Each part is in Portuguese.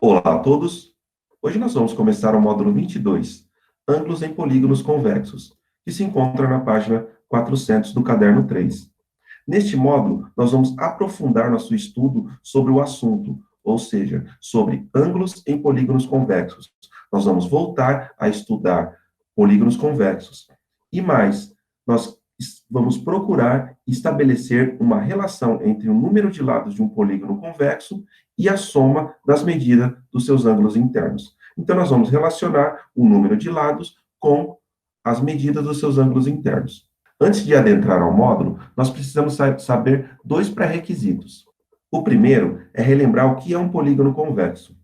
Olá a todos! Hoje nós vamos começar o módulo 22, ângulos em polígonos convexos, que se encontra na página 400 do caderno 3. Neste módulo, nós vamos aprofundar nosso estudo sobre o assunto, ou seja, sobre ângulos em polígonos convexos. Nós vamos voltar a estudar polígonos convexos. E mais, nós vamos procurar estabelecer uma relação entre o número de lados de um polígono convexo e a soma das medidas dos seus ângulos internos. Então, nós vamos relacionar o número de lados com as medidas dos seus ângulos internos. Antes de adentrar ao módulo, nós precisamos saber dois pré-requisitos. O primeiro é relembrar o que é um polígono convexo.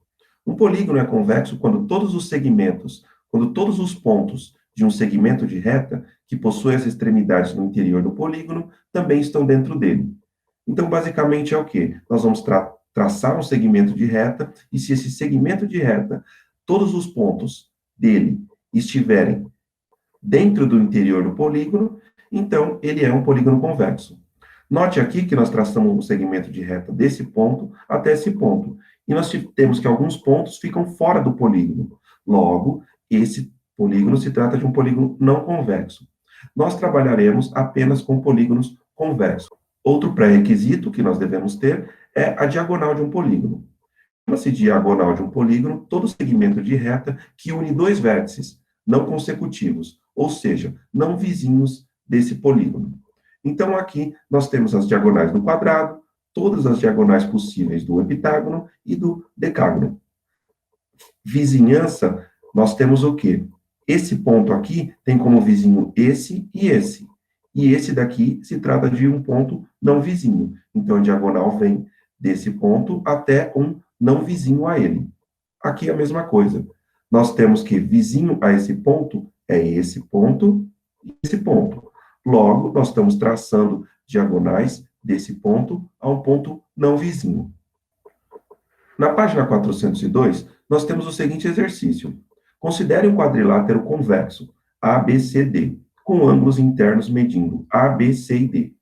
Um polígono é convexo quando todos os segmentos, quando todos os pontos de um segmento de reta, que possui as extremidades no interior do polígono, também estão dentro dele. Então, basicamente, é o quê? Nós vamos traçar um segmento de reta, e se esse segmento de reta, todos os pontos dele estiverem dentro do interior do polígono, então ele é um polígono convexo. Note aqui que nós traçamos um segmento de reta desse ponto até esse ponto. E nós temos que alguns pontos ficam fora do polígono. Logo, esse polígono se trata de um polígono não convexo. Nós trabalharemos apenas com polígonos convexos. Outro pré-requisito que nós devemos ter é a diagonal de um polígono. Chama-se diagonal de um polígono todo segmento de reta que une dois vértices não consecutivos, ou seja, não vizinhos desse polígono. Então, aqui nós temos as diagonais do quadrado, todas as diagonais possíveis do heptágono e do decágono. Vizinhança, nós temos o quê? Esse ponto aqui tem como vizinho esse e esse. E esse daqui se trata de um ponto não vizinho. Então, a diagonal vem desse ponto até um não vizinho a ele. Aqui é a mesma coisa. Nós temos que vizinho a esse ponto é esse ponto e esse ponto. Logo, nós estamos traçando diagonais desse ponto a um ponto não vizinho. Na página 402, nós temos o seguinte exercício. Considere um quadrilátero convexo, ABCD, com ângulos internos medindo A, B, C e D.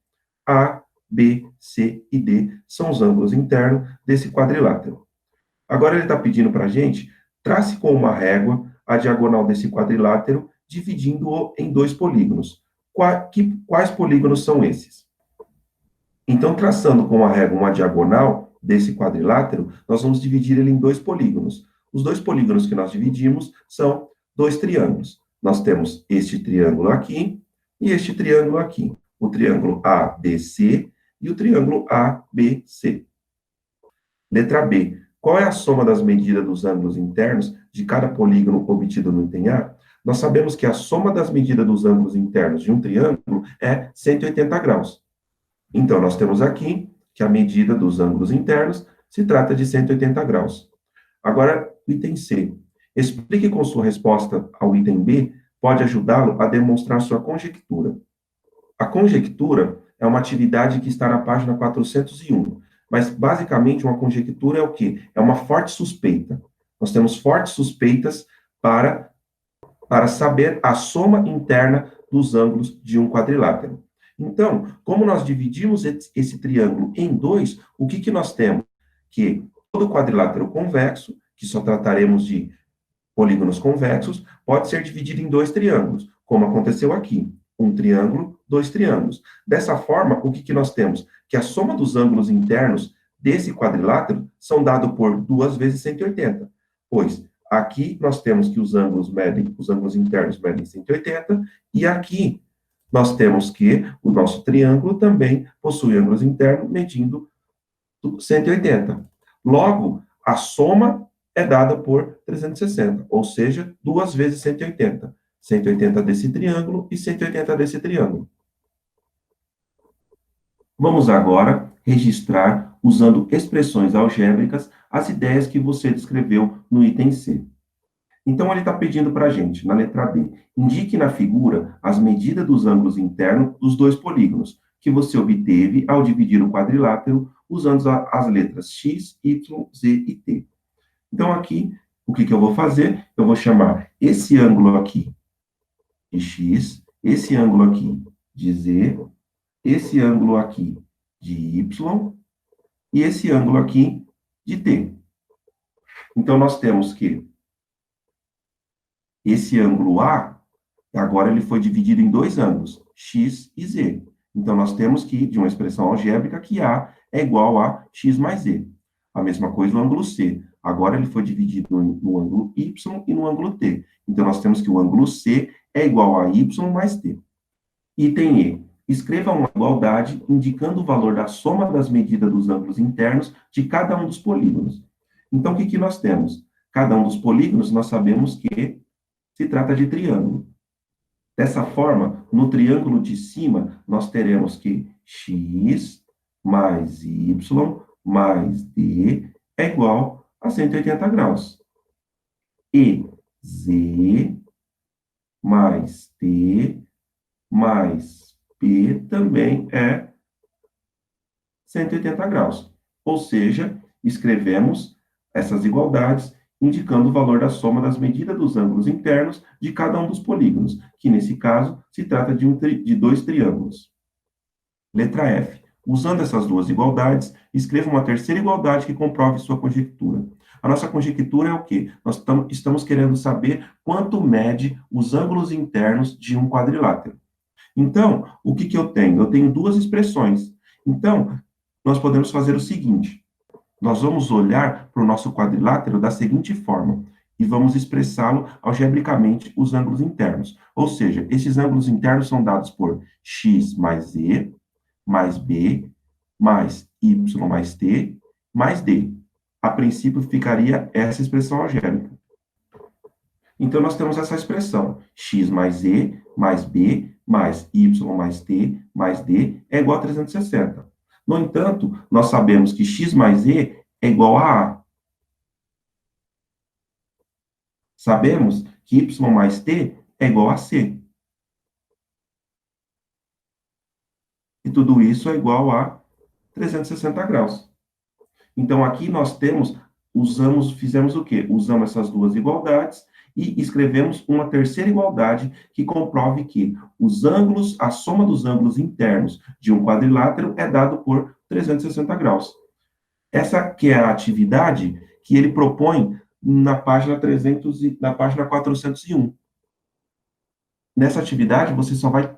A, B, C e D são os ângulos internos desse quadrilátero. Agora ele está pedindo para a gente, trace com uma régua a diagonal desse quadrilátero, dividindo-o em dois polígonos. Quais polígonos são esses? Então, traçando com a régua uma diagonal desse quadrilátero, nós vamos dividir ele em dois polígonos. Os dois polígonos que nós dividimos são dois triângulos. Nós temos este triângulo aqui e este triângulo aqui. O triângulo ABC e o triângulo ABC. Letra B. Qual é a soma das medidas dos ângulos internos de cada polígono obtido no item A? Nós sabemos que a soma das medidas dos ângulos internos de um triângulo é 180 graus. Então, nós temos aqui que a medida dos ângulos internos se trata de 180 graus. Agora, item C. Explique com sua resposta ao item B, pode ajudá-lo a demonstrar sua conjectura. A conjectura é uma atividade que está na página 401, mas basicamente uma conjectura é o quê? É uma forte suspeita. Nós temos fortes suspeitas para saber a soma interna dos ângulos de um quadrilátero. Então, como nós dividimos esse triângulo em dois, o que nós temos? Que todo quadrilátero convexo, que só trataremos de polígonos convexos, pode ser dividido em dois triângulos, como aconteceu aqui. Um triângulo, dois triângulos. Dessa forma, o que nós temos? Que a soma dos ângulos internos desse quadrilátero são dados por 2 vezes 180, pois aqui nós temos que os ângulos internos medem 180, e aqui nós temos que o nosso triângulo também possui ângulos internos medindo 180. Logo, a soma é dada por 360, ou seja, 2 vezes 180. 180 desse triângulo e 180 desse triângulo. Vamos agora registrar, usando expressões algébricas, as ideias que você descreveu no item C. Então, ele está pedindo para a gente, na letra B, indique na figura as medidas dos ângulos internos dos dois polígonos que você obteve ao dividir o quadrilátero usando as letras X, Y, Z e T. Então, aqui, o que eu vou fazer? Eu vou chamar esse ângulo aqui de X, esse ângulo aqui de Z, esse ângulo aqui de Y e esse ângulo aqui de T. Então, nós temos que esse ângulo A, agora ele foi dividido em dois ângulos, x e z. Então, nós temos que, de uma expressão algébrica, que A é igual a x mais z. A mesma coisa o ângulo C. Agora ele foi dividido no ângulo y e no ângulo t. Então, nós temos que o ângulo C é igual a y mais t. Item E. Escreva uma igualdade indicando o valor da soma das medidas dos ângulos internos de cada um dos polígonos. Então, o que nós temos? Cada um dos polígonos, nós sabemos que se trata de triângulo. Dessa forma, no triângulo de cima, nós teremos que x mais y mais d é igual a 180 graus. E z mais t mais p também é 180 graus. Ou seja, escrevemos essas igualdades indicando o valor da soma das medidas dos ângulos internos de cada um dos polígonos, que nesse caso se trata de dois triângulos. Letra F. Usando essas duas igualdades, escreva uma terceira igualdade que comprove sua conjectura. A nossa conjectura é o quê? Nós estamos querendo saber quanto mede os ângulos internos de um quadrilátero. Então, o que eu tenho? Eu tenho duas expressões. Então, nós podemos fazer o seguinte: nós vamos olhar para o nosso quadrilátero da seguinte forma, e vamos expressá-lo algebricamente os ângulos internos. Ou seja, esses ângulos internos são dados por x mais z, mais b, mais y mais t, mais d. A princípio, ficaria essa expressão algébrica. Então, nós temos essa expressão, x mais z, mais b, mais y mais t, mais d, é igual a 360. No entanto, nós sabemos que x mais z é igual a A. Sabemos que y mais t é igual a C. E tudo isso é igual a 360 graus. Então, aqui nós fizemos o quê? Usamos essas duas igualdades e escrevemos uma terceira igualdade que comprove que a soma dos ângulos internos de um quadrilátero é dado por 360 graus. Essa que é a atividade que ele propõe na página 401. Nessa atividade, você só vai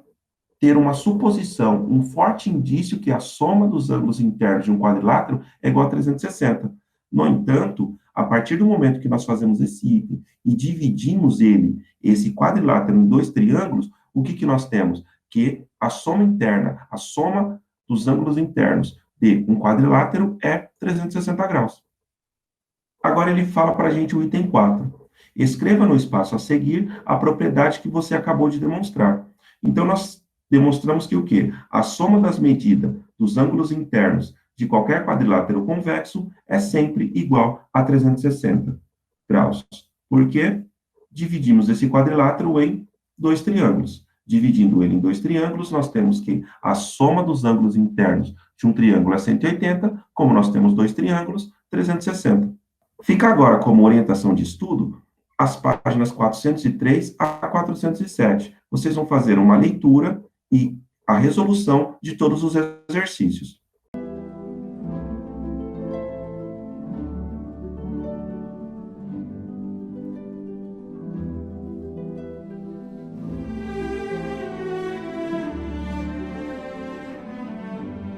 ter uma suposição, um forte indício que a soma dos ângulos internos de um quadrilátero é igual a 360. No entanto, a partir do momento que nós fazemos esse item e dividimos esse quadrilátero em dois triângulos, o que nós temos? Que a soma interna, a soma dos ângulos internos de um quadrilátero é 360 graus. Agora ele fala para a gente o item 4. Escreva no espaço a seguir a propriedade que você acabou de demonstrar. Então, nós demonstramos que o quê? A soma das medidas dos ângulos internos de qualquer quadrilátero convexo é sempre igual a 360 graus. Por quê? Dividimos esse quadrilátero em dois triângulos. Dividindo ele em dois triângulos, nós temos que a soma dos ângulos internos de um triângulo é 180, como nós temos dois triângulos, 360. Fica agora como orientação de estudo as páginas 403 a 407. Vocês vão fazer uma leitura e a resolução de todos os exercícios.